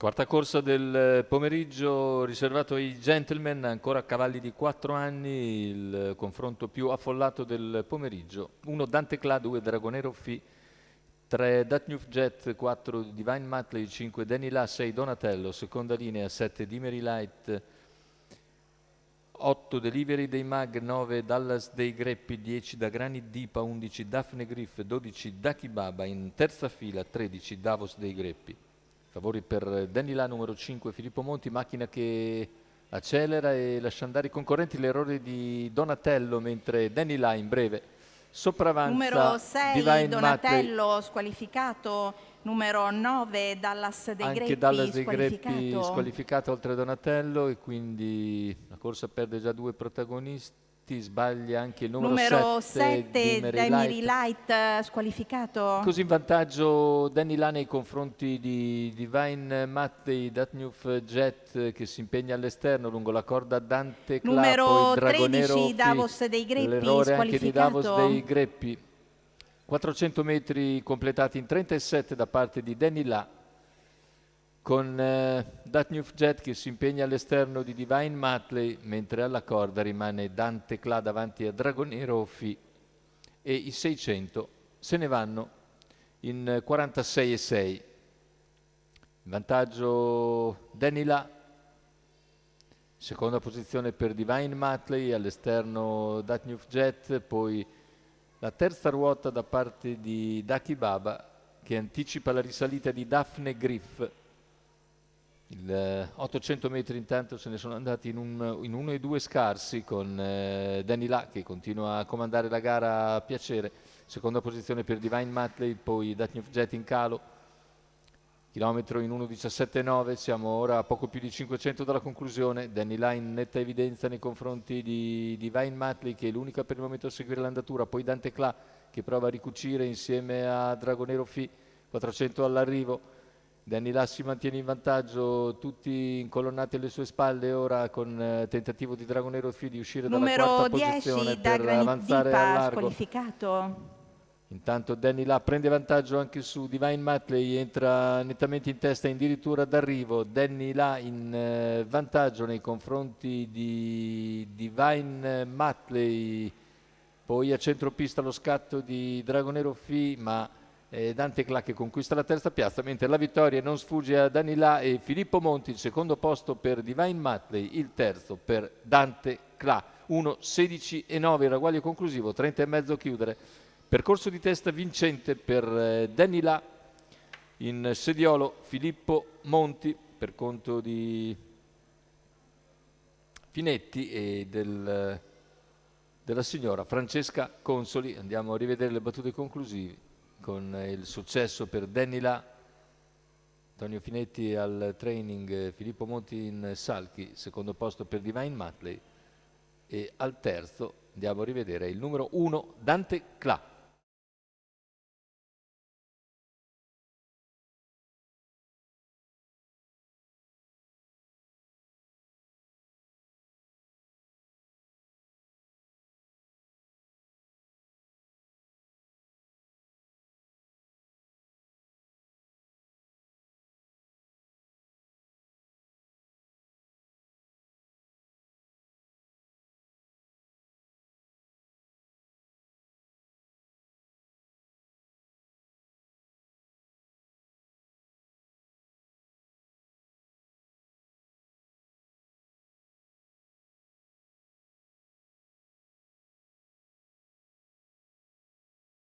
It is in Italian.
Quarta corsa del pomeriggio riservato ai gentleman, ancora cavalli di 4 anni, il confronto più affollato del pomeriggio. 1 Dante Cla, 2 Dragonero Fi, 3 Datnuf Jet, 4 Divine Matley, 5 Danny La, 6 Donatello, seconda linea 7 Dimery Light, 8 Delivery dei Mag, 9 Dallas dei Greppi, 10 da Granit Dipa, 11 Daphne Griff, 12 Daki Baba, in terza fila 13 Davos dei Greppi. Favori per Danny La, numero 5 Filippo Monti, macchina che accelera e lascia andare i concorrenti, l'errore di Donatello, mentre Danny La in breve Numero sopravanza 6 Divine Matley. Donatello squalificato, numero 9 Dallas dei Anche Greppi Dallas dei Greppi squalificato. squalificato oltre Donatello e quindi la corsa perde già 2 protagonisti, sbaglia anche il numero 7 7 Dimery Demery Light. Light squalificato. Così in vantaggio Danny La nei confronti di Divine Mattei, Datnuf Jet che si impegna all'esterno lungo la corda Dante Cla, poi Numero Dragonero 13 Fi, Davos dei Greppi l'errore anche di Davos squalificato. dei Greppi. 400 metri completati in 37 da parte di Danny La, con Datnuf Jet che si impegna all'esterno di Divine Matley, mentre alla corda rimane Dante Cla davanti a Dragonero Fi, e i 600 se ne vanno in 46,6. In vantaggio Danny La, seconda posizione per Divine Matley, all'esterno Datnuf Jet, poi la terza ruota da parte di Daki Baba che anticipa la risalita di Daphne Griff. Il 800 metri intanto se ne sono andati in 1 e 2 scarsi, con Danny La che continua a comandare la gara a piacere. Seconda posizione per Divine Matley, poi Datnuf Jet in calo, chilometro in 1.17,9, siamo ora a poco più di 500 dalla conclusione. Danny La in netta evidenza nei confronti di Divine Matley, che è l'unica per il momento a seguire l'andatura, poi Dante Cla che prova a ricucire insieme a Dragonero Fi, 400 all'arrivo. Danny La si mantiene in vantaggio, tutti incolonnati alle sue spalle ora, con tentativo di Dragonero Fi di uscire dalla quarta Numero posizione 10 da per Granit avanzare al Dipa largo. squalificato. Intanto Danny La prende vantaggio anche su Divine Matley, entra nettamente in testa addirittura d'arrivo. Danny La in vantaggio nei confronti di Divine Matley, poi a centropista lo scatto di Dragonero Fi, ma Dante Cla che conquista la terza piazza, mentre la vittoria non sfugge a Danny La e Filippo Monti, il secondo posto per Divine Matley, il terzo per Dante Cla. 1:16,9 il ragguaglio conclusivo, 30,5 chiudere. Percorso di testa vincente per Danny La, in sediolo Filippo Monti per conto di Finetti e della signora Francesca Consoli. Andiamo a rivedere le battute conclusive, con il successo per Danny La, Antonio Finetti al training, Filippo Monti in salchi, secondo posto per Divine Matley, e al terzo andiamo a rivedere il numero 1 Dante Cla.